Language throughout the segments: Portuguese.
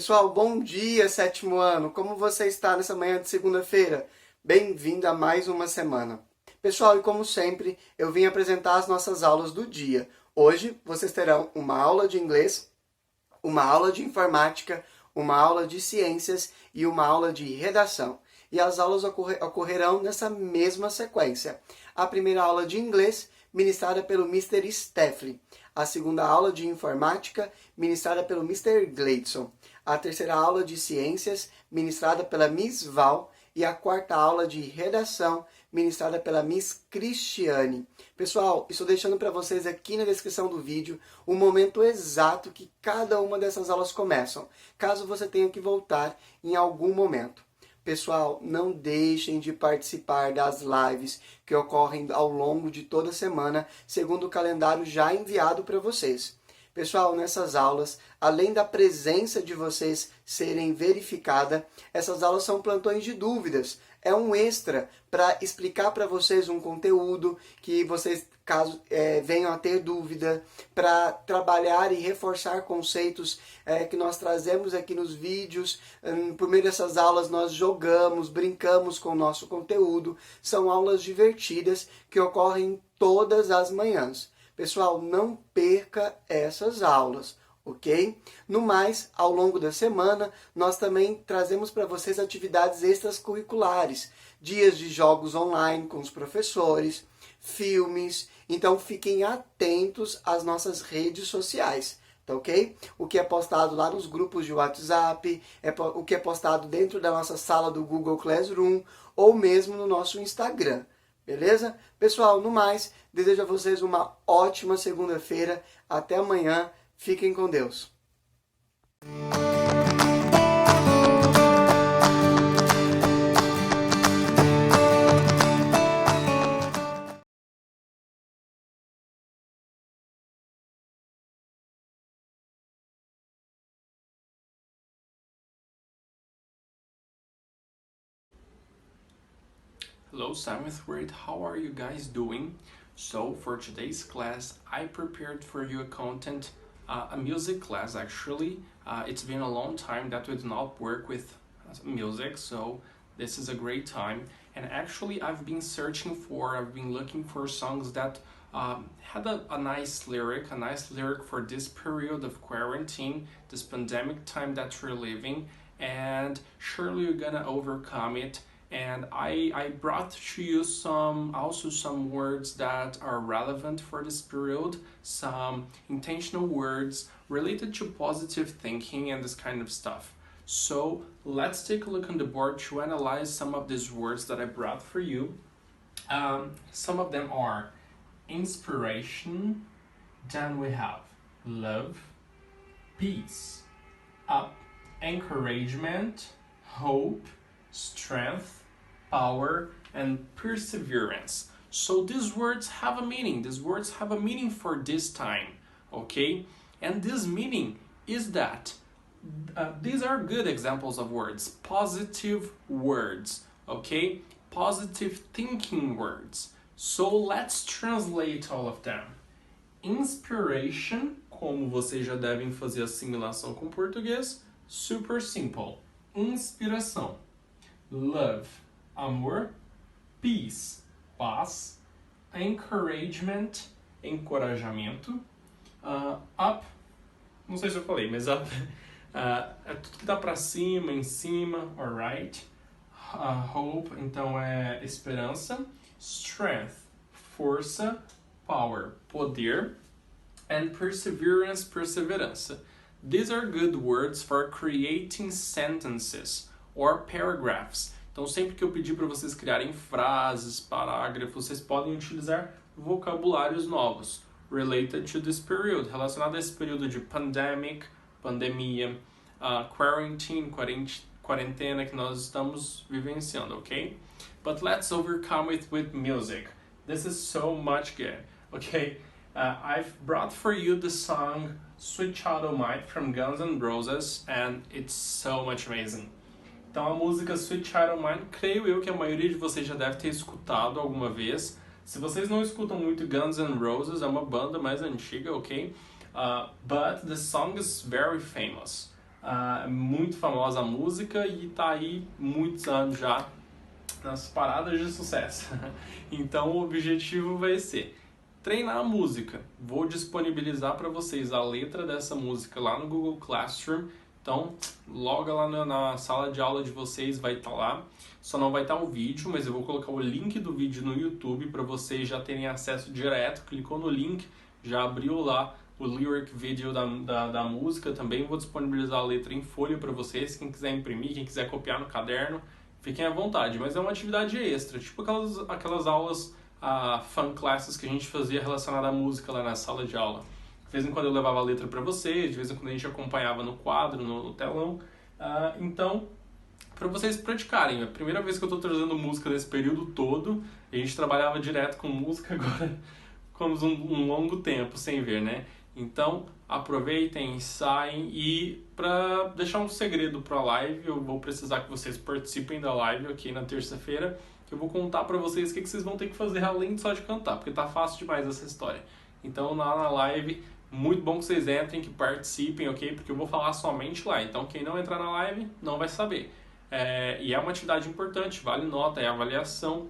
Pessoal, bom dia, sétimo ano! Como você está nessa manhã de segunda-feira? Bem-vindo a mais uma semana. Pessoal, e como sempre, eu vim apresentar as nossas aulas do dia. Hoje, vocês terão uma aula de inglês, uma aula de informática, uma aula de ciências e uma aula de redação. E as aulas ocorrerão nessa mesma sequência. A primeira aula de inglês, ministrada pelo Mr. Steffley. A segunda aula de informática, ministrada pelo Mr. Gleidson. A terceira aula de ciências, ministrada pela Miss Val. E a quarta aula de redação, ministrada pela Miss Cristiane. Pessoal, estou deixando para vocês aqui na descrição do vídeo o momento exato que cada uma dessas aulas começam, caso você tenha que voltar em algum momento. Pessoal, não deixem de participar das lives que ocorrem ao longo de toda a semana, segundo o calendário já enviado para vocês. Pessoal, nessas aulas, além da presença de vocês serem verificada, essas aulas são plantões de dúvidas. É um extra para explicar para vocês um conteúdo que vocês, caso venham a ter dúvida, para trabalhar e reforçar conceitos que nós trazemos aqui nos vídeos. Por meio dessas aulas nós jogamos, brincamos com o nosso conteúdo. São aulas divertidas que ocorrem todas as manhãs. Pessoal, não perca essas aulas, ok? No mais, ao longo da semana, nós também trazemos para vocês atividades extracurriculares, dias de jogos online com os professores, filmes, então fiquem atentos às nossas redes sociais, tá ok? O que é postado lá nos grupos de WhatsApp, o que é postado dentro da nossa sala do Google Classroom, ou mesmo no nosso Instagram. Beleza? Pessoal, no mais, desejo a vocês uma ótima segunda-feira. Até amanhã. Fiquem com Deus. Hello 7th grade, how are you guys doing? So for today's class I prepared for you a content, a music class actually. It's been a long time that we did not work with music, so this is a great time. And actually I've been looking for songs that had a nice lyric for this period of quarantine, this pandemic time that we're living, and surely you're gonna overcome it. And I brought to you some words that are relevant for this period, some intentional words related to positive thinking and this kind of stuff. So let's take a look on the board to analyze some of these words that I brought for you. Some of them are inspiration, then we have love, peace, up, encouragement, hope, strength, power, and perseverance. So these words have a meaning. These words have a meaning for this time, okay? And this meaning is that these are good examples of words, positive words, okay? Positive thinking words. So let's translate all of them. Inspiration, como vocês já devem fazer a assimilação com português, super simple. Inspiração. Love, amor. Peace, paz. Encouragement, encorajamento. Up, não sei se eu falei, mas up é tudo que tá pra cima, em cima, alright? Hope, então é esperança. Strength, força. Power, poder. And perseverance, perseverança. These are good words for creating sentences or paragraphs. Então, sempre que eu pedir para vocês criarem frases, parágrafos, vocês podem utilizar vocabulários novos related to this period, relacionado a esse período de pandemic, pandemia, quarantine, quarentena que nós estamos vivenciando, ok? But let's overcome it with music. This is so much good, okay? I've brought for you the song Sweet Child O' Mine from Guns N' Roses, and it's so much amazing. Então a música Sweet Child O' Mine, creio eu que a maioria de vocês já deve ter escutado alguma vez. Se vocês não escutam muito Guns N' Roses, é uma banda mais antiga, ok? But the song is very famous. muito famosa a música e tá aí muitos anos já nas paradas de sucesso. Então o objetivo vai ser treinar a música. Vou disponibilizar para vocês a letra dessa música lá no Google Classroom. Então, logo lá na sala de aula de vocês vai estar lá. Só não vai estar o vídeo, mas eu vou colocar o link do vídeo no YouTube para vocês já terem acesso direto. Clicou no link, já abriu lá o lyric video da música. Também vou disponibilizar a letra em folha para vocês. Quem quiser imprimir, quem quiser copiar no caderno, fiquem à vontade. Mas é uma atividade extra, tipo aquelas aulas, fun classes que a gente fazia relacionada à música lá na sala de aula. De vez em quando eu levava a letra para vocês, de vez em quando a gente acompanhava no quadro, no telão. Então, para vocês praticarem. É a primeira vez que eu estou trazendo música nesse período todo. A gente trabalhava direto com música, agora ficamos um longo tempo sem ver, né? Então, aproveitem, saem e para deixar um segredo para a live, eu vou precisar que vocês participem da live aqui na terça-feira, que eu vou contar para vocês o que vocês vão ter que fazer além só de cantar, porque tá fácil demais essa história. Então, lá na live, muito bom que vocês entrem, que participem, ok? Porque eu vou falar somente lá. Então, quem não entrar na live não vai saber. E é uma atividade importante, vale nota, é avaliação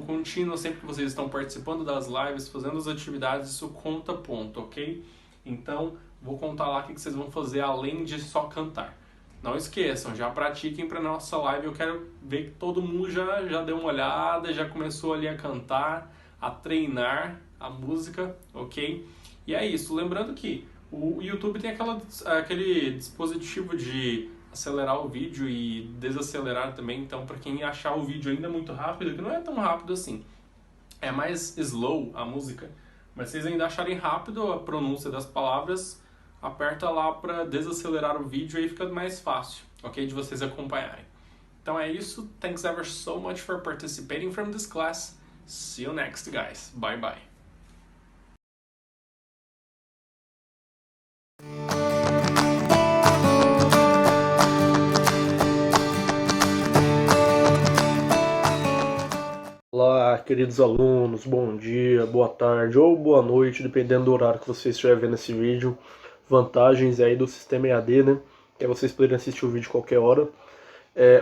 contínua, sempre que vocês estão participando das lives, fazendo as atividades, isso conta ponto, ok? Então, vou contar lá o que vocês vão fazer além de só cantar. Não esqueçam, já pratiquem para nossa live, eu quero ver que todo mundo já deu uma olhada, já começou ali a cantar, a treinar a música, ok? E é isso, lembrando que o YouTube tem aquele dispositivo de acelerar o vídeo e desacelerar também, então para quem achar o vídeo ainda muito rápido, que não é tão rápido assim, é mais slow a música, mas vocês ainda acharem rápido a pronúncia das palavras, aperta lá para desacelerar o vídeo e aí fica mais fácil, ok, de vocês acompanharem. Então é isso, thanks ever so much for participating from this class, see you next guys, bye bye. Olá, queridos alunos, bom dia, boa tarde ou boa noite, dependendo do horário que você estiver vendo esse vídeo. Vantagens aí do sistema EAD, né? Que é vocês poderem assistir o vídeo qualquer hora.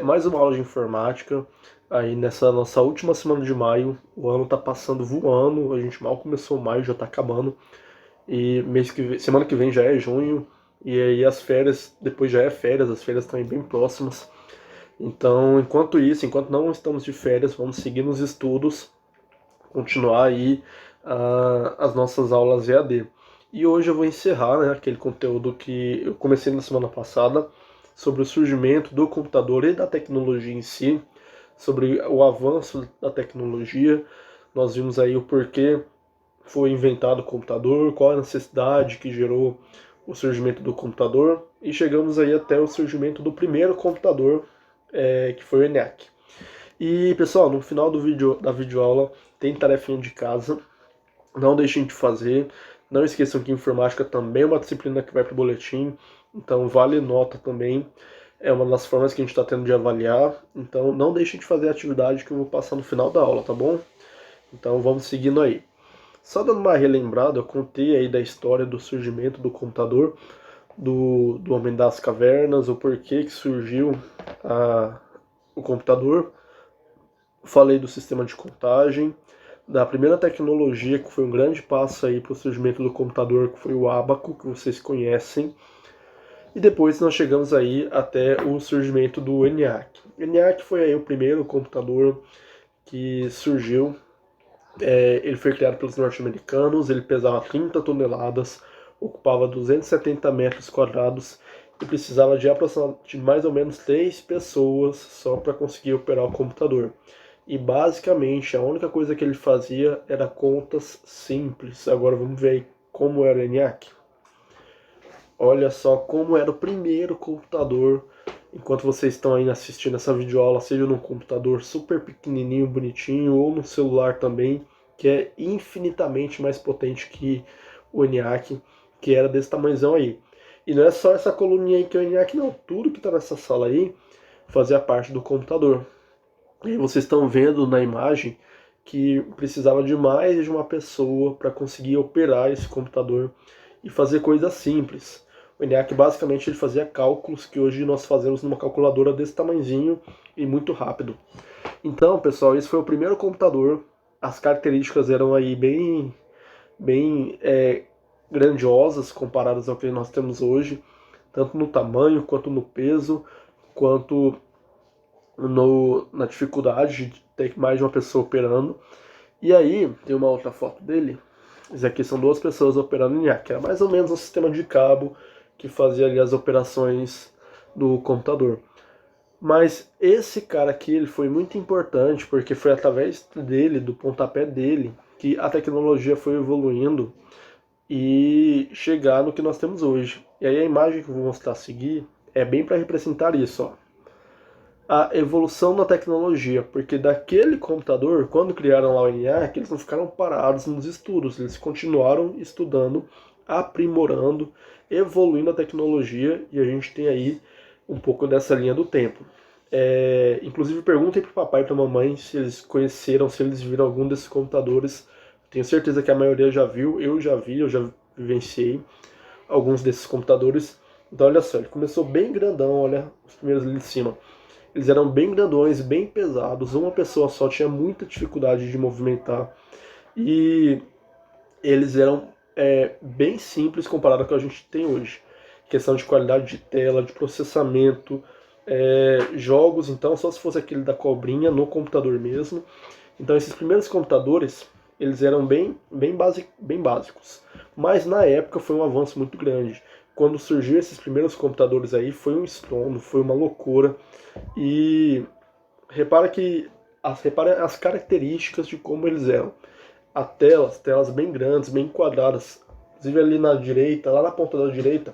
Mais uma aula de informática, aí nessa nossa última semana de maio. O ano tá passando voando, a gente mal começou maio, já tá acabando. E semana que vem já é junho, e aí as férias, depois já é férias, as férias estão bem próximas. Então, enquanto não estamos de férias, vamos seguir nos estudos, continuar aí as nossas aulas EAD. E hoje eu vou encerrar, né, aquele conteúdo que eu comecei na semana passada, sobre o surgimento do computador e da tecnologia em si, sobre o avanço da tecnologia. Nós vimos aí o porquê foi inventado o computador, qual a necessidade que gerou o surgimento do computador, e chegamos aí até o surgimento do primeiro computador, que foi o ENIAC. E pessoal, no final da videoaula tem tarefinha de casa, não deixem de fazer. Não esqueçam que informática também é uma disciplina que vai para o boletim, então vale nota também. É uma das formas que a gente está tendo de avaliar, então não deixem de fazer a atividade que eu vou passar no final da aula, tá bom? Então vamos seguindo aí. Só dando uma relembrada, eu contei aí da história do surgimento do computador, do Homem das Cavernas, o porquê que surgiu o computador. Falei do sistema de contagem, da primeira tecnologia que foi um grande passo aí para o surgimento do computador, que foi o ábaco, que vocês conhecem. E depois nós chegamos aí até o surgimento do ENIAC. O ENIAC foi aí o primeiro computador que surgiu. Ele foi criado pelos norte-americanos, ele pesava 30 toneladas, ocupava 270 metros quadrados e precisava de mais ou menos 3 pessoas só para conseguir operar o computador. E basicamente a única coisa que ele fazia era contas simples. Agora vamos ver aí como era o ENIAC. Olha só como era o primeiro computador. Enquanto vocês estão aí assistindo essa videoaula, seja num computador super pequenininho, bonitinho, ou no celular também, que é infinitamente mais potente que o ENIAC, que era desse tamanhozão aí. E não é só essa coluninha aí que é o ENIAC, não. Tudo que está nessa sala aí fazia parte do computador. E vocês estão vendo na imagem que precisava de mais de uma pessoa para conseguir operar esse computador e fazer coisas simples. O ENIAC basicamente ele fazia cálculos que hoje nós fazemos numa calculadora desse tamanhozinho e muito rápido. Então, pessoal, esse foi o primeiro computador. As características eram aí bem grandiosas comparadas ao que nós temos hoje, tanto no tamanho, quanto no peso, quanto na dificuldade de ter mais de uma pessoa operando. E aí, tem uma outra foto dele. Isso aqui são 2 pessoas operando em ENIAC. Era mais ou menos um sistema de cabo que fazia ali as operações do computador. Mas esse cara aqui ele foi muito importante porque foi através dele, do pontapé dele, que a tecnologia foi evoluindo e chegar no que nós temos hoje. E aí a imagem que eu vou mostrar a seguir é bem para representar isso, ó. A evolução da tecnologia, porque daquele computador, quando criaram lá o ENIAC, eles não ficaram parados nos estudos, eles continuaram estudando, aprimorando, evoluindo a tecnologia, e a gente tem aí um pouco dessa linha do tempo. Inclusive perguntem para o papai e para a mamãe se eles conheceram, se eles viram algum desses computadores. Tenho certeza que a maioria já viu, eu já vivenciei alguns desses computadores. Então olha só, ele começou bem grandão, olha os primeiros ali de cima. Eles eram bem grandões, bem pesados, uma pessoa só tinha muita dificuldade de movimentar. E eles eram bem simples comparado ao que a gente tem hoje. Questão de qualidade de tela, de processamento, jogos, então, só se fosse aquele da cobrinha no computador mesmo. Então esses primeiros computadores, eles eram bem básicos. Mas na época foi um avanço muito grande. Quando surgiu esses primeiros computadores aí, foi um estrondo, foi uma loucura. E repara as características de como eles eram. Telas bem grandes, bem quadradas. Inclusive ali na direita, lá na ponta da direita,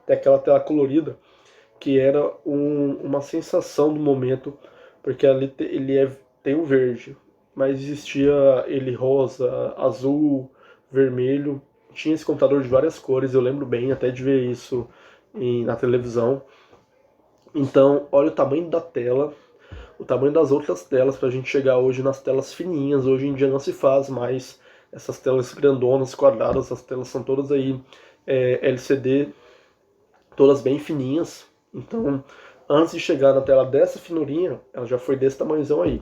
tem aquela tela colorida, que era uma sensação do momento, porque ali tem o verde, mas existia ele rosa, azul, vermelho. Tinha esse computador de várias cores, eu lembro bem até de ver isso na televisão. Então, olha o tamanho da tela, o tamanho das outras telas, para a gente chegar hoje nas telas fininhas. Hoje em dia não se faz mais essas telas grandonas, quadradas, as telas são todas aí LCD, todas bem fininhas. Então, antes de chegar na tela dessa finurinha, ela já foi desse tamanhozão aí.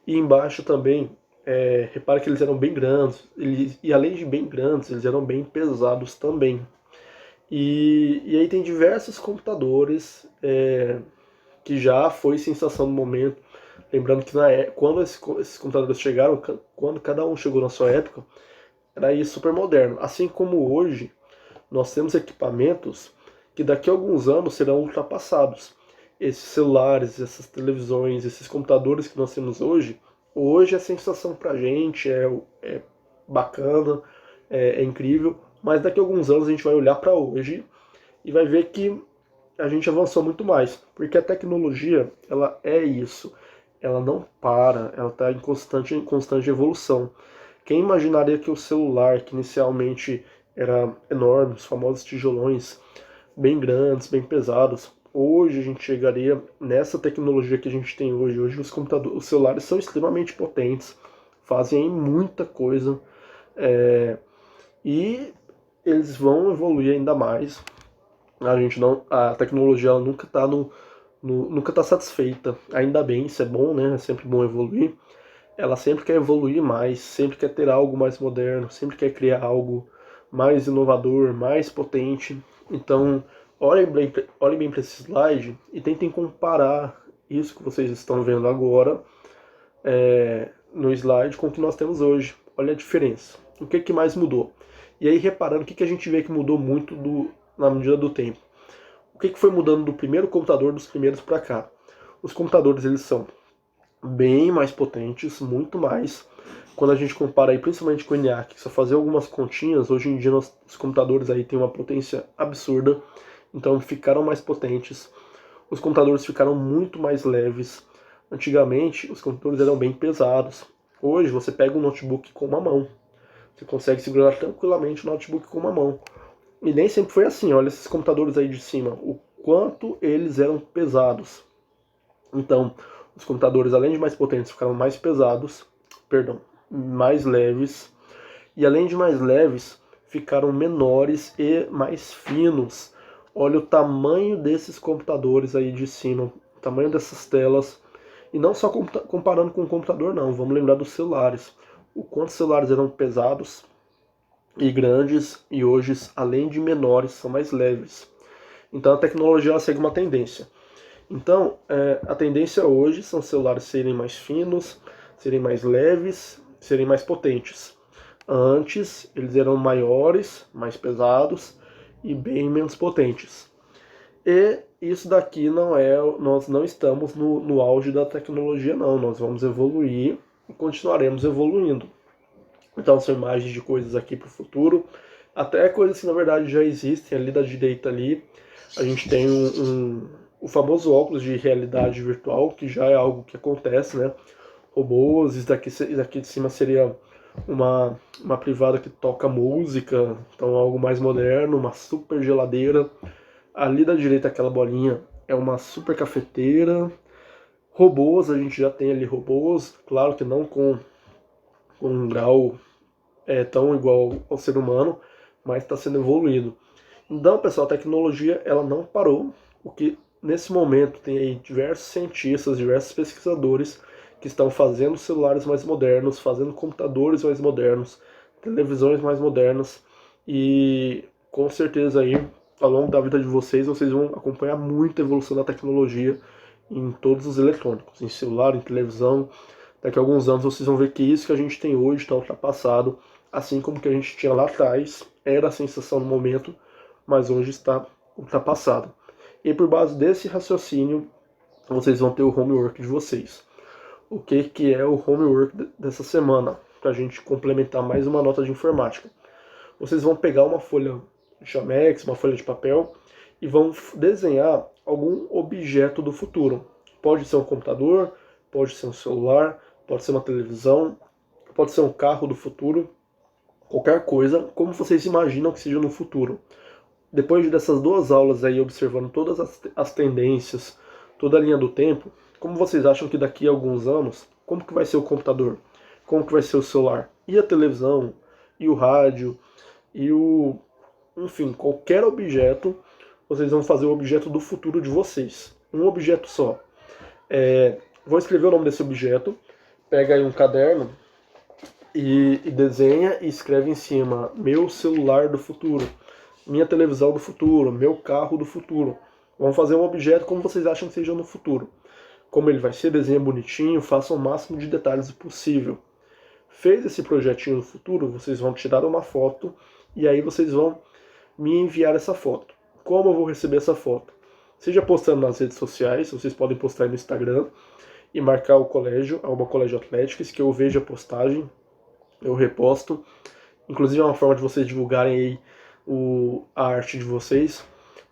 E embaixo também, repara que eles eram bem grandes, e além de bem grandes, eles eram bem pesados também. E aí tem diversos computadores que já foi sensação no momento. Lembrando que quando esses computadores chegaram, quando cada um chegou na sua época, era isso super moderno. Assim como hoje, nós temos equipamentos que daqui a alguns anos serão ultrapassados. Esses celulares, essas televisões, esses computadores que nós temos hoje a sensação pra gente é bacana, é incrível, mas daqui a alguns anos a gente vai olhar para hoje e vai ver que a gente avançou muito mais, porque a tecnologia, ela é isso, ela não para, ela está em constante evolução. Quem imaginaria que o celular, que inicialmente era enorme, os famosos tijolões, bem grandes, bem pesados, hoje a gente chegaria nessa tecnologia que a gente tem hoje. Hoje os celulares são extremamente potentes, fazem muita coisa, e eles vão evoluir ainda mais. A tecnologia ela nunca está satisfeita. Ainda bem, isso é bom, né? É sempre bom evoluir. Ela sempre quer evoluir mais, sempre quer ter algo mais moderno, sempre quer criar algo mais inovador, mais potente. Então, olhem bem para esse slide e tentem comparar isso que vocês estão vendo agora no slide com o que nós temos hoje. Olha a diferença. O que mais mudou? E aí, reparando, o que a gente vê que mudou muito na medida do tempo. O que foi mudando do primeiro computador, dos primeiros para cá? Os computadores, eles são bem mais potentes, muito mais. Quando a gente compara aí, principalmente com o ENIAC, só fazer algumas continhas, hoje em dia os computadores aí têm uma potência absurda, então ficaram mais potentes. Os computadores ficaram muito mais leves. Antigamente, os computadores eram bem pesados. Hoje, você pega um notebook com uma mão. Você consegue segurar tranquilamente o notebook com uma mão. E nem sempre foi assim. Olha esses computadores aí de cima, o quanto eles eram pesados. Então, os computadores, além de mais potentes, ficaram mais pesados, mais leves. E além de mais leves, ficaram menores e mais finos. olha o tamanho desses computadores aí de cima, o tamanho dessas telas. E não só comparando com o computador, não. Vamos lembrar dos celulares. O quanto os celulares eram pesados e grandes, e hoje, além de menores, são mais leves. Então a tecnologia ela segue uma tendência. Então, a tendência hoje são os celulares serem mais finos, serem mais leves, serem mais potentes. Antes, eles eram maiores, mais pesados e bem menos potentes. E isso daqui não é, nós não estamos no auge da tecnologia, não. Nós vamos evoluir e continuaremos evoluindo. Então são imagens de coisas aqui para o futuro, até coisas que na verdade já existem ali da direita ali. A gente tem o famoso óculos de realidade virtual, que já é algo que acontece, né? Robôs, isso daqui de cima seria uma privada que toca música, então algo mais moderno, uma super geladeira. Ali da direita aquela bolinha é uma super cafeteira. Robôs, a gente já tem ali robôs, claro que não com um grau tão igual ao ser humano, mas está sendo evoluído. Então, pessoal, a tecnologia ela não parou. O que nesse momento tem aí diversos cientistas, diversos pesquisadores que estão fazendo celulares mais modernos, fazendo computadores mais modernos, televisões mais modernas, e com certeza aí ao longo da vida de vocês vão acompanhar muita evolução da tecnologia em todos os eletrônicos, em celular, em televisão. Daqui a alguns anos vocês vão ver que isso que a gente tem hoje está ultrapassado, assim como que a gente tinha lá atrás, era a sensação no momento, mas hoje está ultrapassado. E por base desse raciocínio, vocês vão ter o homework de vocês. O que é o homework dessa semana? Para a gente complementar mais uma nota de informática. Vocês vão pegar uma folha de chamex, uma folha de papel, e vão desenhar algum objeto do futuro. Pode ser um computador, pode ser um celular, pode ser uma televisão, pode ser um carro do futuro, qualquer coisa, como vocês imaginam que seja no futuro. Depois dessas 2 aulas aí, observando todas as tendências, toda a linha do tempo, como vocês acham que daqui a alguns anos, como que vai ser o computador? Como que vai ser o celular? E a televisão? E o rádio? Enfim, qualquer objeto, vocês vão fazer o objeto do futuro de vocês. Um objeto só. Vou escrever o nome desse objeto, pega aí um caderno e desenha e escreve em cima: meu celular do futuro, minha televisão do futuro, meu carro do futuro. Vamos fazer um objeto como vocês acham que seja no futuro. Como ele vai ser, desenha bonitinho, faça o máximo de detalhes possível. Fez esse projetinho no futuro, vocês vão tirar uma foto e aí vocês vão me enviar essa foto. Como eu vou receber essa foto? Seja postando nas redes sociais, vocês podem postar no Instagram e marcar o colégio, arroba Colégio Atléticos, que eu vejo a postagem, eu reposto. Inclusive é uma forma de vocês divulgarem aí a arte de vocês.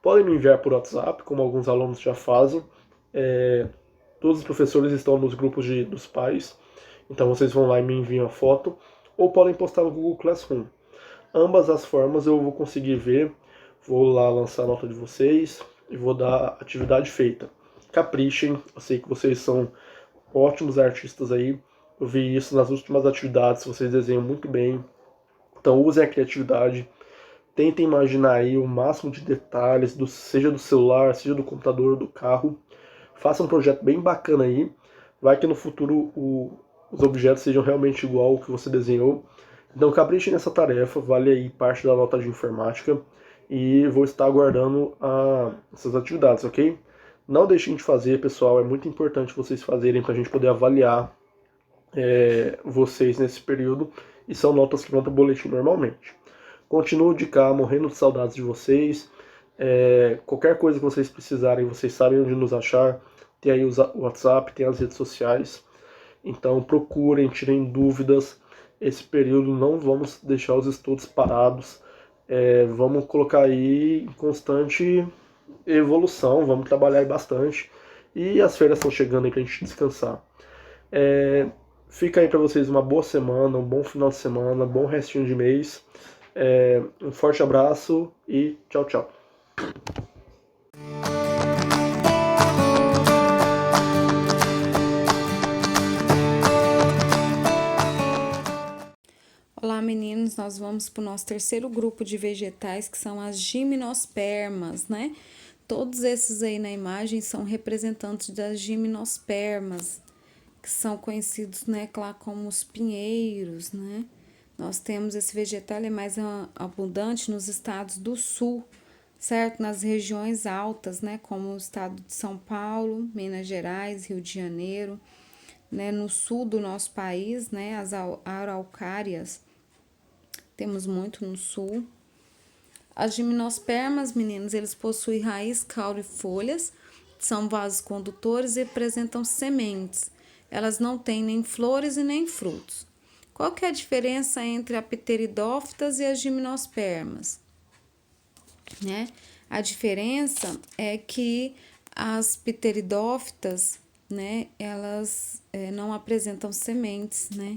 Podem me enviar por WhatsApp, como alguns alunos já fazem. Todos os professores estão nos grupos dos pais, então vocês vão lá e me enviam a foto, ou podem postar no Google Classroom. Ambas as formas eu vou conseguir ver, vou lá lançar a nota de vocês e vou dar atividade feita. Caprichem, eu sei que vocês são ótimos artistas aí, eu vi isso nas últimas atividades, vocês desenham muito bem, então usem a criatividade, tentem imaginar aí o máximo de detalhes, seja do celular, seja do computador, do carro. Faça um projeto bem bacana aí, vai que no futuro os objetos sejam realmente igual ao que você desenhou. Então capriche nessa tarefa, vale aí parte da nota de informática, e vou estar aguardando essas atividades, ok? Não deixem de fazer, pessoal, é muito importante vocês fazerem para a gente poder avaliar vocês nesse período, e são notas que vão para o boletim normalmente. Continuo de cá, morrendo de saudades de vocês. Qualquer coisa que vocês precisarem, vocês sabem onde nos achar. Tem aí o WhatsApp, tem as redes sociais. Então procurem, tirem dúvidas. Esse período não vamos deixar os estudos parados. Vamos colocar aí em constante evolução, vamos trabalhar aí bastante. E as férias estão chegando aí pra gente descansar. Fica aí para vocês uma boa semana, um bom final de semana, bom restinho de mês. Um forte abraço e tchau, tchau. Olá, meninos, nós vamos para o nosso terceiro grupo de vegetais, que são as gimnospermas, né? Todos esses aí na imagem são representantes das gimnospermas, que são conhecidos, né, lá como os pinheiros, né? Nós temos esse vegetal, ele é mais abundante nos estados do sul, certo? Nas regiões altas, né, como o estado de São Paulo, Minas Gerais, Rio de Janeiro, né, no sul do nosso país, né, as araucárias, temos muito no sul. As gimnospermas, meninos, eles possuem raiz, caule e folhas, são vasos condutores e apresentam sementes. Elas não têm nem flores e nem frutos. Qual que é a diferença entre a pteridófitas e as gimnospermas? Né? A diferença é que as pteridófitas, né, elas não apresentam sementes, né?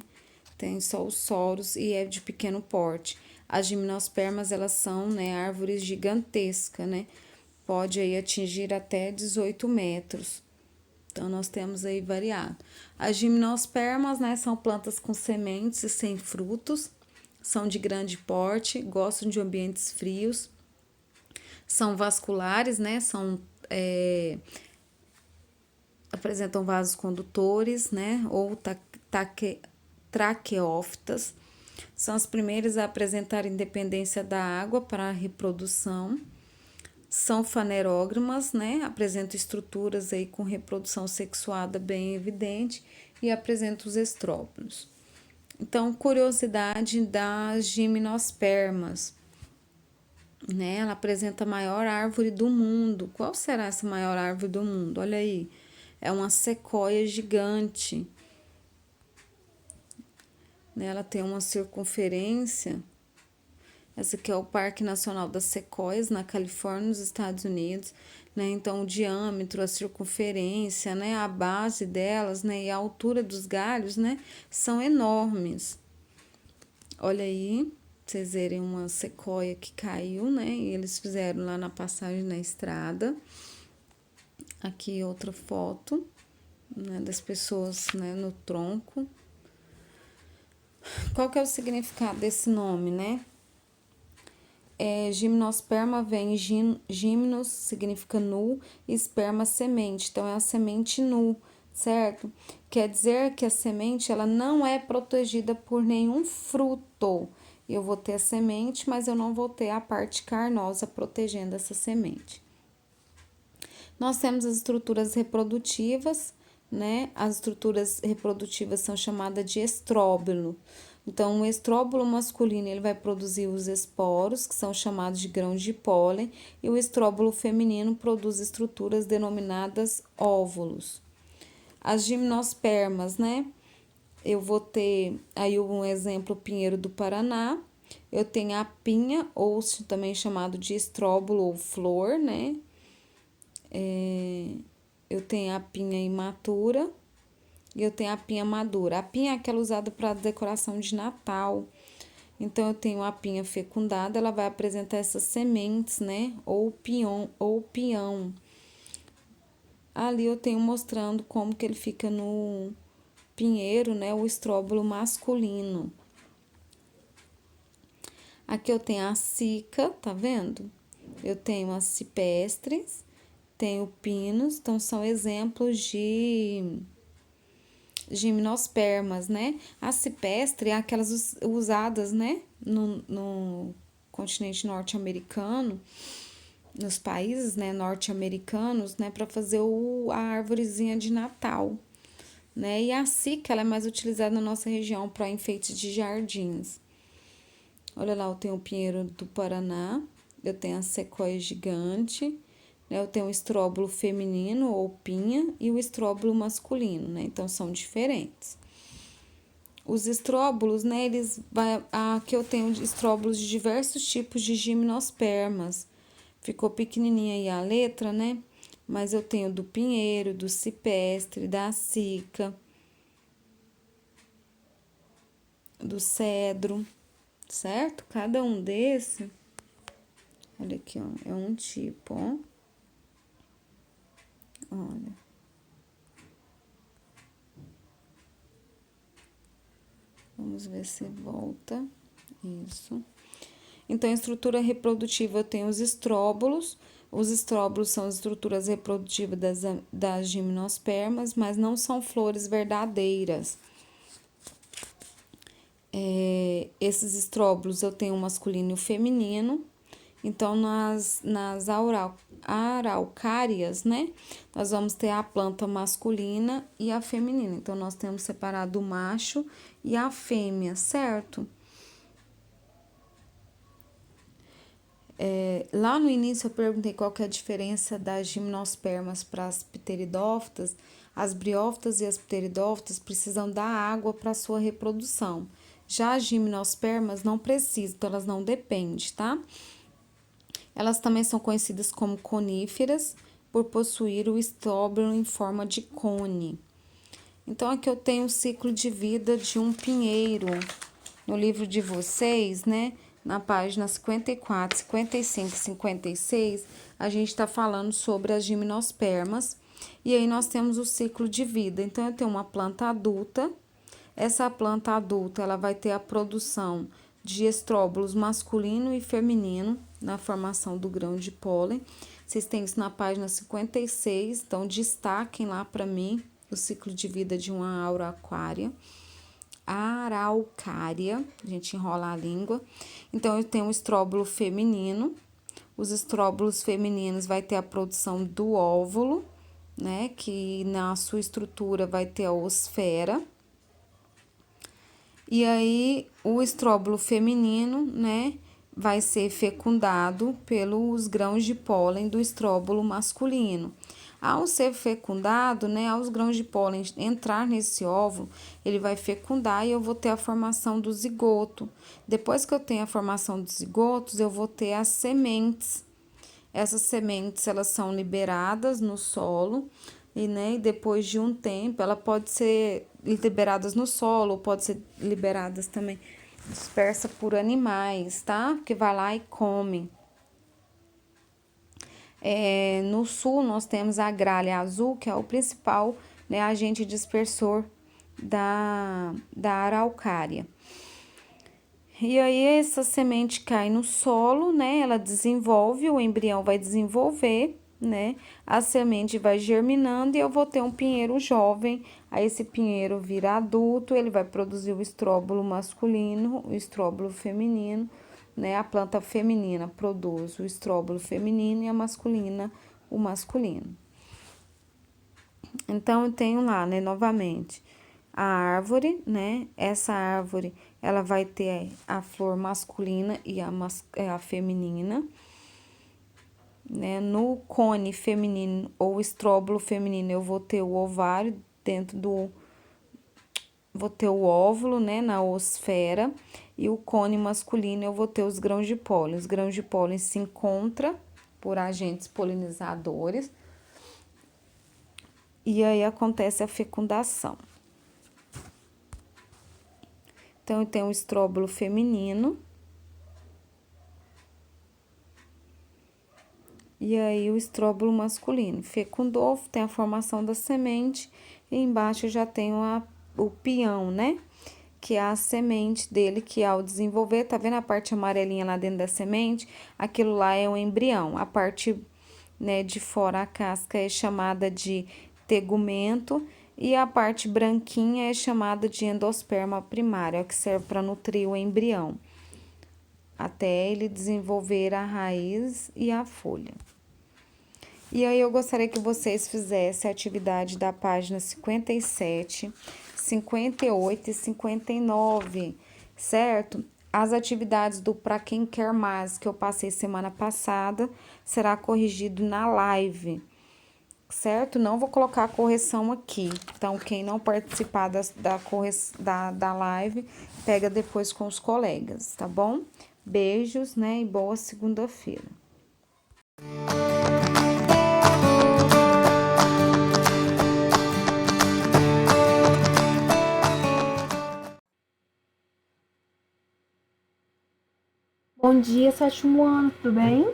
Tem só os soros e é de pequeno porte. As gimnospermas, elas são, né, árvores gigantescas, né? Pode aí atingir até 18 metros. Então, nós temos aí variado. As gimnospermas, né, são plantas com sementes e sem frutos, são de grande porte, gostam de ambientes frios, são vasculares, né, apresentam vasos condutores, né, ou traqueófitas. São as primeiras a apresentar independência da água para a reprodução. São fanerógamas, né? Apresentam estruturas aí com reprodução sexuada bem evidente e apresentam os estróbilos. Então, curiosidade das gimnospermas, né? Ela apresenta a maior árvore do mundo. Qual será essa maior árvore do mundo? Olha aí, é uma sequoia gigante. Ela tem uma circunferência. Essa aqui é o Parque Nacional das Sequoias, na Califórnia, nos Estados Unidos, né? Então, o diâmetro, a circunferência, né? A base delas, né? E a altura dos galhos, né? São enormes. Olha aí, vocês verem uma sequoia que caiu, né? E eles fizeram lá na passagem na estrada. Aqui outra foto, né? Das pessoas, né? No tronco. Qual que é o significado desse nome, né? Gimnosperma vem gimnos, significa nu, e esperma, semente. Então, é a semente nu, certo? Quer dizer que a semente, ela não é protegida por nenhum fruto. Eu vou ter a semente, mas eu não vou ter a parte carnosa protegendo essa semente. Nós temos as estruturas reprodutivas, né? As estruturas reprodutivas são chamadas de estróbilo. Então, o estróbilo masculino, ele vai produzir os esporos, que são chamados de grãos de pólen, e o estróbilo feminino produz estruturas denominadas óvulos. As gimnospermas, né? Eu vou ter aí um exemplo, o pinheiro do Paraná. Eu tenho a pinha, ou também chamado de estróbilo ou flor, né? Eu tenho a pinha imatura. E eu tenho a pinha madura. A pinha é aquela usada para decoração de Natal. Então, eu tenho a pinha fecundada, ela vai apresentar essas sementes, né? Ou pião. Ali eu tenho mostrando como que ele fica no pinheiro, né? O estróbilo masculino. Aqui eu tenho a cica, tá vendo? Eu tenho as cipestres, tenho pinos. Então, são exemplos de gimnospermas, né? A cipestre é aquelas usadas, né? No continente norte-americano, nos países, né, norte-americanos, né, para fazer a árvorezinha de Natal, né? E a cica, ela é mais utilizada na nossa região para enfeites de jardins. Olha lá, eu tenho o pinheiro do Paraná, eu tenho a sequoia gigante, né? Eu tenho o estróbilo feminino ou pinha e o estróbilo masculino, né? Então, são diferentes. Os estróbilos, né? Aqui eu tenho estróbilos de diversos tipos de gimnospermas. Ficou pequenininha aí a letra, né? Mas eu tenho do pinheiro, do cipestre, da cica, do cedro, certo? Cada um desse, olha aqui, ó, é um tipo, ó. Olha. Vamos ver se volta. Isso. Então, em estrutura reprodutiva, eu tenho os estróbulos. Os estróbulos são as estruturas reprodutivas das gimnospermas, mas não são flores verdadeiras. Esses estróbulos eu tenho o masculino e o feminino. Então, nas araucárias, né, nós vamos ter a planta masculina e a feminina. Então, nós temos separado o macho e a fêmea, certo? Lá no início eu perguntei qual que é a diferença das gimnospermas para as pteridófitas. As briófitas e as pteridófitas precisam da água para sua reprodução. Já as gimnospermas não precisam, então elas não dependem, tá? Elas também são conhecidas como coníferas por possuir o estróbilo em forma de cone. Então, aqui eu tenho o ciclo de vida de um pinheiro. No livro de vocês, né, na página 54, 55 e 56, a gente está falando sobre as gimnospermas. E aí, nós temos o ciclo de vida. Então, eu tenho uma planta adulta. Essa planta adulta, ela vai ter a produção de estróbulos masculino e feminino na formação do grão de pólen. Vocês têm isso na página 56, então destaquem lá para mim o ciclo de vida de uma araucária. A gente enrola a língua. Então, eu tenho o estróbulo feminino. Os estróbulos femininos vai ter a produção do óvulo, né, que na sua estrutura vai ter a osfera. E aí, o estróbulo feminino, né, vai ser fecundado pelos grãos de pólen do estróbulo masculino. Ao ser fecundado, né, aos grãos de pólen entrar nesse óvulo, ele vai fecundar e eu vou ter a formação do zigoto. Depois que eu tenho a formação dos zigotos, eu vou ter as sementes. Essas sementes, elas são liberadas no solo e, né, depois de um tempo, ela pode ser liberadas no solo, ou pode ser liberadas também dispersa por animais, tá? Que vai lá e come. No sul, nós temos a gralha azul, que é o principal, né, agente dispersor da araucária. E aí, essa semente cai no solo, né? Ela desenvolve, o embrião vai desenvolver, né? A semente vai germinando e eu vou ter um pinheiro jovem. Aí, esse pinheiro vira adulto, ele vai produzir o estróbulo masculino, o estróbulo feminino, né? A planta feminina produz o estróbulo feminino e a masculina, o masculino. Então, eu tenho lá, né, novamente, a árvore, né? Essa árvore, ela vai ter a flor masculina e a feminina, né? No cone feminino ou estróbulo feminino, eu vou ter o ovário vou ter o óvulo, né, na osfera, e o cone masculino eu vou ter os grãos de pólen. Os grãos de pólen se encontram por agentes polinizadores e aí acontece a fecundação. Então, eu tenho o estróbulo feminino. E aí, o estróbulo masculino. Fecundou, tem a formação da semente. E embaixo eu já tenho o pião, né? Que é a semente dele, que ao desenvolver, tá vendo a parte amarelinha lá dentro da semente? Aquilo lá é um embrião. A parte, né, de fora, a casca, é chamada de tegumento. E a parte branquinha é chamada de endosperma primário, é o que serve para nutrir o embrião, até ele desenvolver a raiz e a folha. E aí, eu gostaria que vocês fizessem a atividade da página 57, 58 e 59, certo? As atividades do Pra Quem Quer Mais, que eu passei semana passada, será corrigido na live, certo? Não vou colocar a correção aqui. Então, quem não participar da live, pega depois com os colegas, tá bom? Beijos, né? E boa segunda-feira. Bom dia, sétimo ano, tudo bem?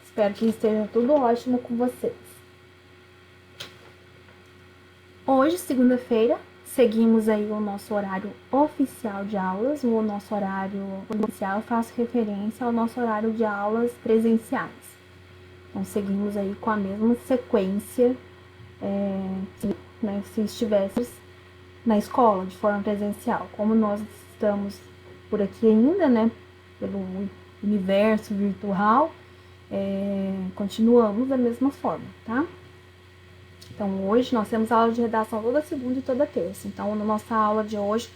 Espero que esteja tudo ótimo com vocês. Hoje, segunda-feira, seguimos aí o nosso horário oficial de aulas. O nosso horário oficial, eu faço referência ao nosso horário de aulas presenciais. Então, seguimos aí com a mesma sequência, se estivéssemos na escola, de forma presencial. Como nós estamos por aqui ainda, né, pelo universo virtual, continuamos da mesma forma, tá? Então, hoje nós temos aula de redação toda segunda e toda terça. Então, na nossa aula de hoje,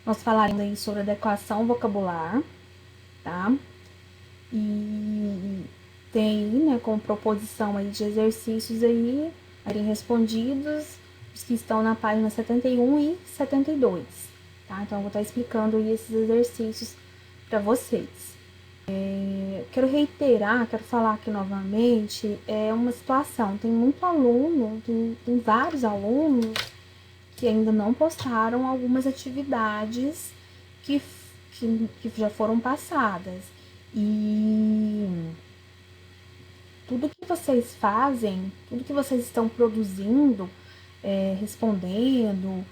nós falaremos aí sobre adequação vocabular, tá? E tem, né, com proposição aí de exercícios aí, respondidos, os que estão na página 71 e 72, tá? Então, eu vou estar explicando aí esses exercícios para vocês. Quero reiterar, quero falar aqui novamente, uma situação, tem muito aluno, tem vários alunos que ainda não postaram algumas atividades que já foram passadas. E tudo que vocês fazem, tudo que vocês estão produzindo, respondendo,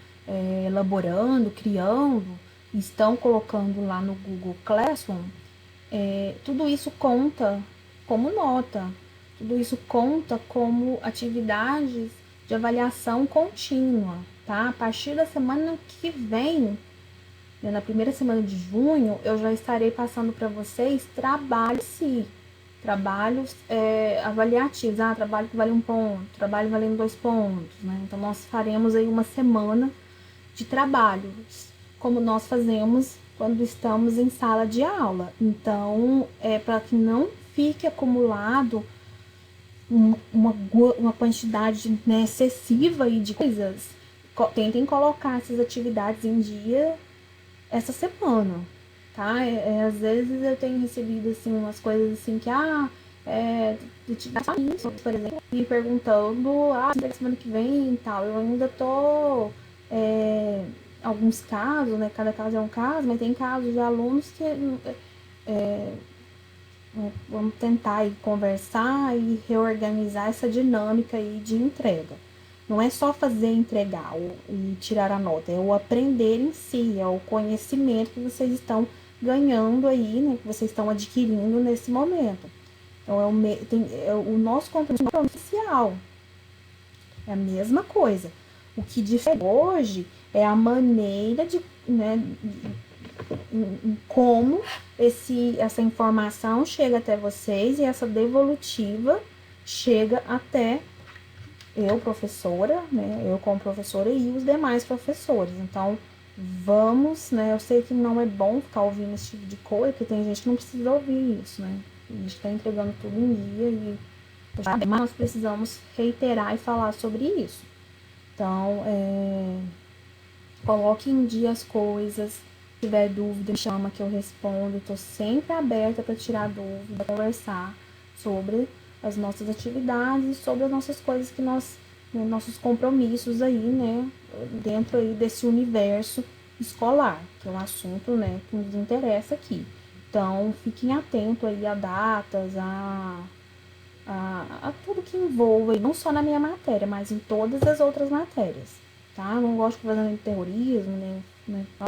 elaborando, criando, estão colocando lá no Google Classroom, tudo isso conta como nota, tudo isso conta como atividades de avaliação contínua, tá? A partir da semana que vem, na primeira semana de junho, eu já estarei passando para vocês trabalhos avaliativos, trabalho que vale 1 ponto, trabalho valendo 2 pontos, né? Então, nós faremos aí uma semana de trabalhos, como nós fazemos quando estamos em sala de aula. Então, para que não fique acumulado uma quantidade, né, excessiva aí de coisas, tentem colocar essas atividades em dia essa semana, tá? Às vezes eu tenho recebido, assim, umas coisas assim que, isso, por exemplo, me perguntando, semana que vem e tal. Eu ainda tô, alguns casos, né? Cada caso é um caso, mas tem casos de alunos que vamos tentar aí conversar e reorganizar essa dinâmica aí de entrega. Não é só fazer entregar e tirar a nota, é o aprender em si, é o conhecimento que vocês estão ganhando aí, né? Que vocês estão adquirindo nesse momento. Então, o nosso conteúdo é oficial. É a mesma coisa. O que difere hoje é a maneira de, né, como essa informação chega até vocês e essa devolutiva chega até eu, professora, né? Eu como professora e os demais professores. Então, vamos, né? Eu sei que não é bom ficar ouvindo esse tipo de coisa, porque tem gente que não precisa ouvir isso, né? A gente tá entregando tudo em dia mas nós precisamos reiterar e falar sobre isso. Então, coloque em dia as coisas. Se tiver dúvida, me chama que eu respondo. Estou sempre aberta para tirar dúvida, conversar sobre as nossas atividades, sobre as nossas coisas que nossos compromissos aí, né, dentro aí desse universo escolar, que é um assunto, né, que nos interessa aqui. Então, fiquem atentos aí a datas, a tudo que envolva, não só na minha matéria, mas em todas as outras matérias, tá? Não gosto de fazer terrorismo,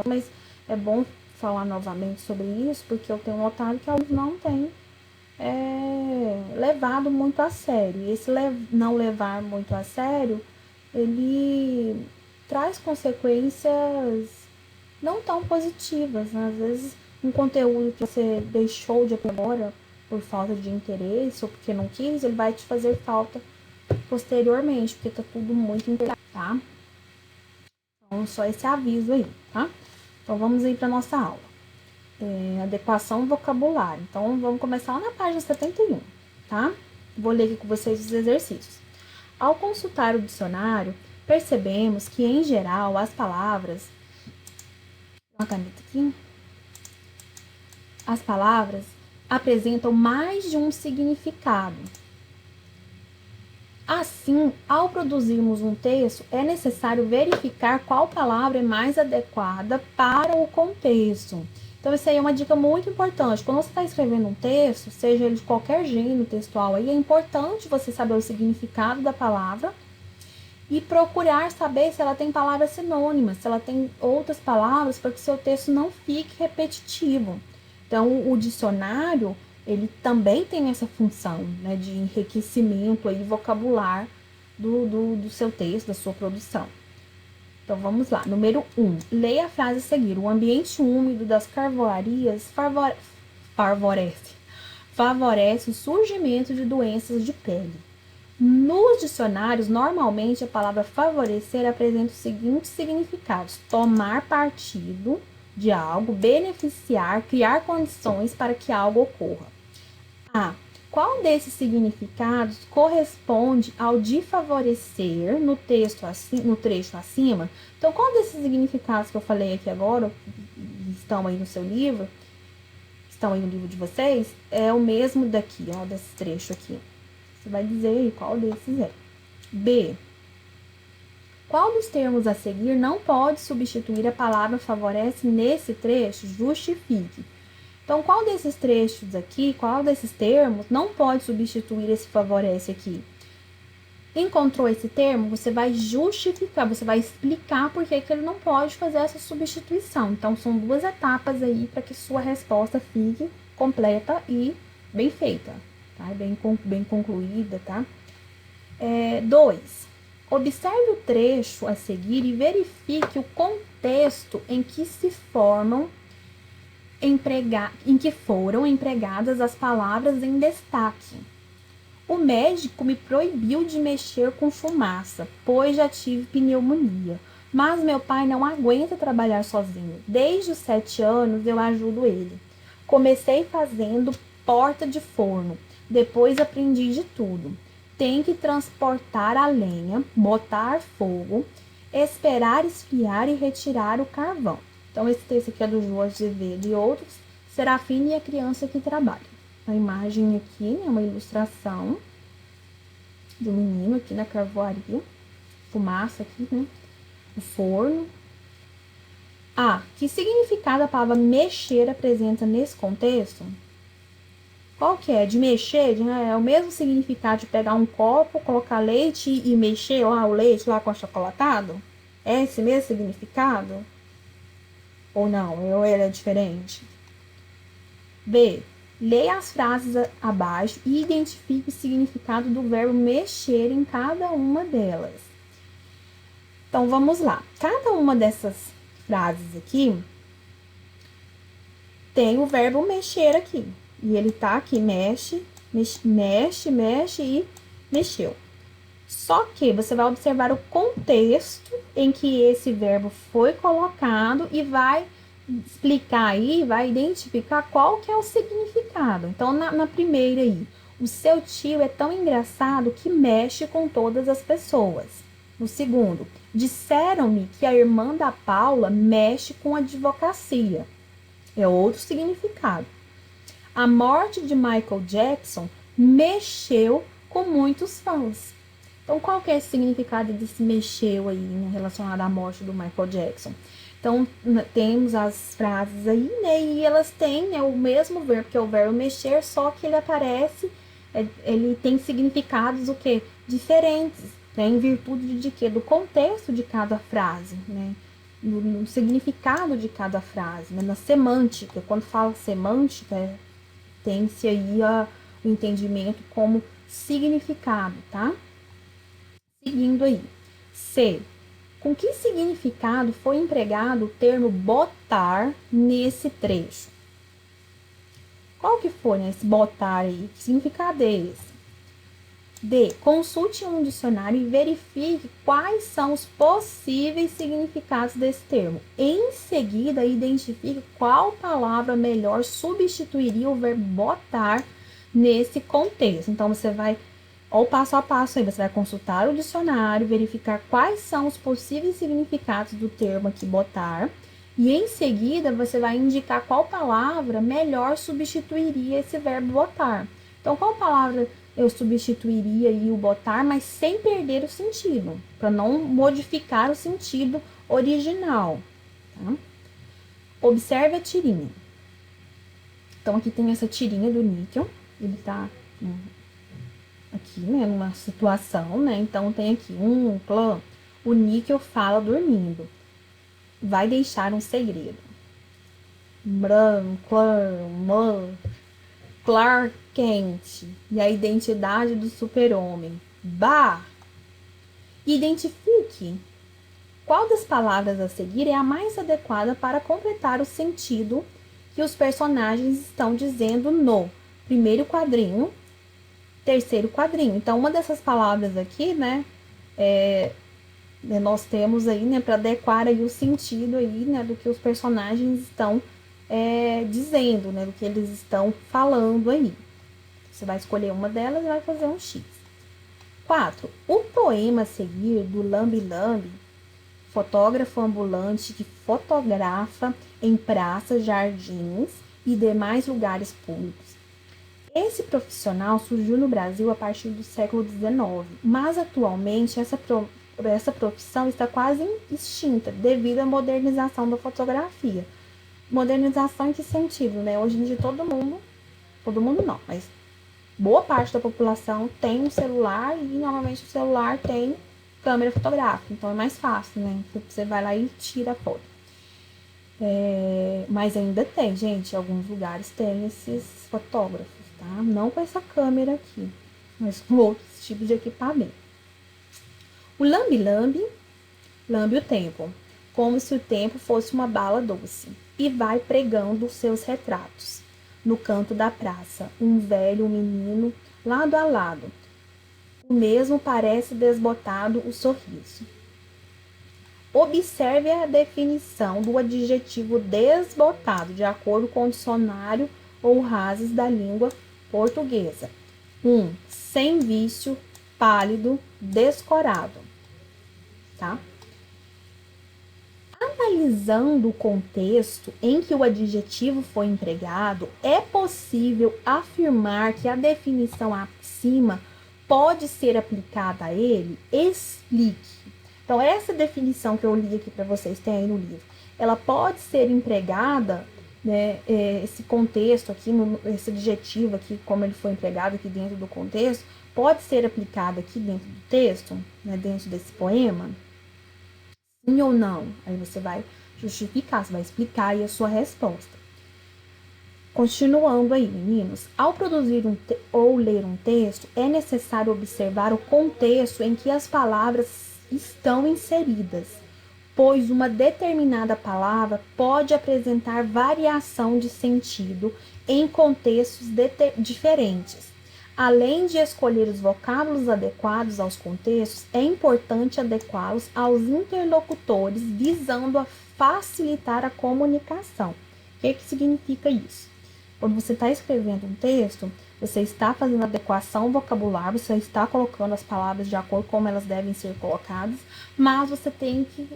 mas é bom falar novamente sobre isso, porque eu tenho notado que alguns não têm levado muito a sério. E esse não levar muito a sério, ele traz consequências não tão positivas, né? Às vezes, um conteúdo que você deixou de aprender por falta de interesse ou porque não quis, ele vai te fazer falta posteriormente, porque tá tudo muito integrado, tá? Então, só esse aviso aí, tá? Então, vamos aí para nossa aula. Adequação vocabular. Então, vamos começar na página 71, tá? Vou ler aqui com vocês os exercícios. Ao consultar o dicionário, percebemos que, em geral, as palavras... Uma caneta aqui. As palavras apresentam mais de um significado. Assim, ao produzirmos um texto, é necessário verificar qual palavra é mais adequada para o contexto. Então, isso aí é uma dica muito importante. Quando você está escrevendo um texto, seja ele de qualquer gênero textual, aí é importante você saber o significado da palavra e procurar saber se ela tem palavras sinônimas, se ela tem outras palavras, para que seu texto não fique repetitivo. Então, o dicionário, ele também tem essa função, né, de enriquecimento aí vocabular do seu texto, da sua produção. Então, vamos lá. Número 1. Leia a frase a seguir. O ambiente úmido das carvoarias favorece o surgimento de doenças de pele. Nos dicionários, normalmente a palavra favorecer apresenta os seguintes significados: tomar partido de algo, beneficiar, criar condições para que algo ocorra. A. Qual desses significados corresponde ao de favorecer no trecho acima? Então, qual desses significados que eu falei aqui agora, estão aí no seu livro, estão aí no livro de vocês, é o mesmo daqui, ó, desse trecho aqui. Você vai dizer aí qual desses é. B. Qual dos termos a seguir não pode substituir a palavra favorece nesse trecho? Justifique. Então, qual desses trechos aqui, qual desses termos não pode substituir esse favorece aqui? Encontrou esse termo, você vai justificar, você vai explicar por que ele não pode fazer essa substituição. Então, são 2 etapas aí para que sua resposta fique completa e bem feita, tá? Bem concluída, tá? 2. Observe o trecho a seguir e verifique o contexto em que foram empregadas as palavras em destaque. O médico me proibiu de mexer com fumaça, pois já tive pneumonia. Mas meu pai não aguenta trabalhar sozinho. Desde os 7 anos eu ajudo ele. Comecei fazendo porta de forno, depois aprendi de tudo. Tem que transportar a lenha, botar fogo, esperar esfriar e retirar o carvão. Então, esse texto aqui é do João Azevedo e outros. Serafina e a criança que trabalha. A imagem aqui é uma ilustração do menino aqui na carvoaria. Fumaça aqui, né? O forno. Que significado a palavra mexer apresenta nesse contexto? Qual que é? De mexer, né? É o mesmo significado de pegar um copo, colocar leite e mexer lá o leite lá com achocolatado? É esse mesmo significado? Ou não? Ou ele é diferente? B. Leia as frases abaixo e identifique o significado do verbo mexer em cada uma delas. Então, vamos lá. Cada uma dessas frases aqui tem o verbo mexer aqui. E ele tá aqui, mexe e mexeu. Só que você vai observar o contexto em que esse verbo foi colocado e vai explicar aí, vai identificar qual que é o significado. Então, na primeira aí, o seu tio é tão engraçado que mexe com todas as pessoas. No segundo, disseram-me que a irmã da Paula mexe com a advocacia. É outro significado. A morte de Michael Jackson mexeu com muitos fãs. Então, qual que é esse significado desse mexeu aí, né, relacionado à morte do Michael Jackson? Então, temos as frases aí, né, e elas têm, né, o mesmo verbo, que é o verbo mexer, só que ele aparece, ele tem significados, o quê? Diferentes, né, em virtude de quê? Do contexto de cada frase, né, no significado de cada frase, né, na semântica. Quando fala semântica, tem-se aí o entendimento como significado, tá? Seguindo aí. C. Com que significado foi empregado o termo botar nesse trecho? Qual que foi, né, esse botar aí? Que significado é esse? D. Consulte um dicionário e verifique quais são os possíveis significados desse termo. Em seguida, identifique qual palavra melhor substituiria o verbo botar nesse contexto. Então, você vai, ou passo a passo aí, você vai consultar o dicionário, verificar quais são os possíveis significados do termo aqui botar. E em seguida, você vai indicar qual palavra melhor substituiria esse verbo botar. Então, qual palavra eu substituiria aí o botar, mas sem perder o sentido, para não modificar o sentido original, tá? Observe a tirinha. Então, aqui tem essa tirinha do níquel, ele tá aqui, aqui, né, numa situação, né? Então tem aqui um clã. O níquel fala dormindo. Vai deixar um segredo. Clark Kent. E a identidade do super-homem. Bah! Identifique qual das palavras a seguir é a mais adequada para completar o sentido que os personagens estão dizendo no primeiro quadrinho, terceiro quadrinho. Então, uma dessas palavras aqui, né, nós temos aí, né, para adequar aí o sentido aí, né, do que os personagens estão dizendo, né, do que eles estão falando aí. Você vai escolher uma delas e vai fazer um X. 4. O poema a seguir do Lambi Lambi, fotógrafo ambulante que fotografa em praças, jardins e demais lugares públicos. Esse profissional surgiu no Brasil a partir do século XIX, mas atualmente essa profissão está quase extinta devido à modernização da fotografia. Modernização em que sentido, né? Hoje em dia todo mundo não, mas boa parte da população tem um celular e normalmente o celular tem câmera fotográfica, então é mais fácil, né? Você vai lá e tira a foto. Mas ainda tem, gente, alguns lugares tem esses fotógrafos, tá? Não com essa câmera aqui, mas com outros tipos de equipamento. O lambe-lambe, lambe o tempo, como se o tempo fosse uma bala doce, e vai pregando os seus retratos. No canto da praça, um velho e um menino, lado a lado. O mesmo parece desbotado o sorriso. Observe a definição do adjetivo desbotado, de acordo com o dicionário ou rases da língua portuguesa. 1. Sem vício, pálido, descorado. Tá? Analisando o contexto em que o adjetivo foi empregado, é possível afirmar que a definição acima pode ser aplicada a ele? Explique. Então, essa definição que eu li aqui para vocês, tem aí no livro, ela pode ser empregada, né, esse contexto aqui, esse adjetivo aqui, como ele foi empregado aqui dentro do contexto, pode ser aplicado aqui dentro do texto, né, dentro desse poema? Sim ou não? Aí você vai justificar, você vai explicar aí a sua resposta. Continuando aí, meninos, ao produzir ou ler um texto, é necessário observar o contexto em que as palavras estão inseridas, pois uma determinada palavra pode apresentar variação de sentido em contextos diferentes. Além de escolher os vocábulos adequados aos contextos, é importante adequá-los aos interlocutores, visando a facilitar a comunicação. O que significa isso? Quando você está escrevendo um texto, você está fazendo adequação vocabular, você está colocando as palavras de acordo com como elas devem ser colocadas, mas você tem que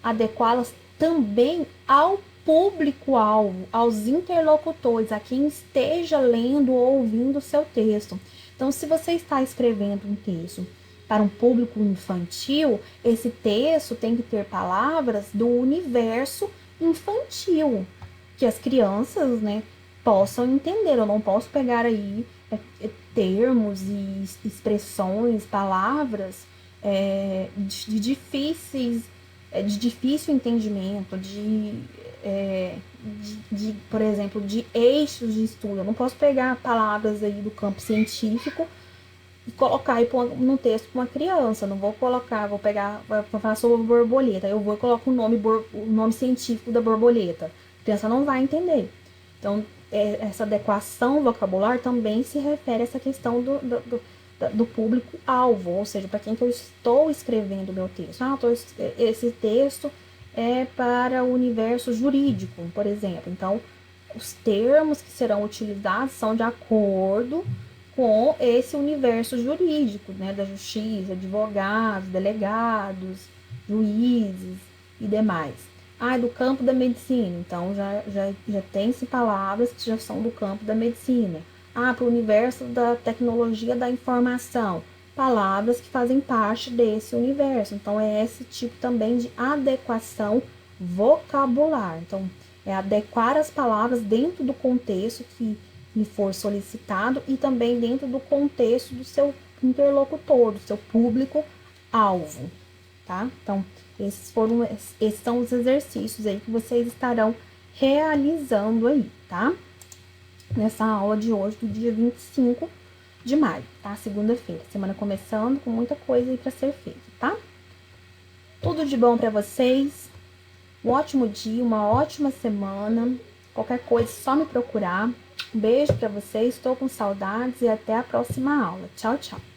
adequá-las também ao público-alvo, aos interlocutores, a quem esteja lendo ou ouvindo o seu texto. Então, se você está escrevendo um texto para um público infantil, esse texto tem que ter palavras do universo infantil, que as crianças, né, possam entender. Eu não posso pegar aí termos e expressões, palavras de difícil entendimento, por exemplo, de eixos de estudo. Eu não posso pegar palavras aí do campo científico e colocar e pôr no texto para uma criança. Não vou colocar, vou falar sobre borboleta. Eu vou colocar o nome científico da borboleta. A criança não vai entender. Então, essa adequação vocabular também se refere a essa questão do público-alvo, ou seja, para quem que eu estou escrevendo o meu texto. Esse texto é para o universo jurídico, por exemplo. Então, os termos que serão utilizados são de acordo com esse universo jurídico, né, da justiça, advogados, delegados, juízes e demais. Do campo da medicina, então já tem-se palavras que já são do campo da medicina. Para o universo da tecnologia da informação, palavras que fazem parte desse universo. Então, é esse tipo também de adequação vocabular. Então, é adequar as palavras dentro do contexto que lhe for solicitado e também dentro do contexto do seu interlocutor, do seu público-alvo, tá? Então, esses são os exercícios aí que vocês estarão realizando aí, tá? Nessa aula de hoje, do dia 25 de maio, tá? Segunda-feira, semana começando com muita coisa aí para ser feita, tá? Tudo de bom para vocês, um ótimo dia, uma ótima semana. Qualquer coisa, é só me procurar. Um beijo para vocês, estou com saudades e até a próxima aula. Tchau, tchau.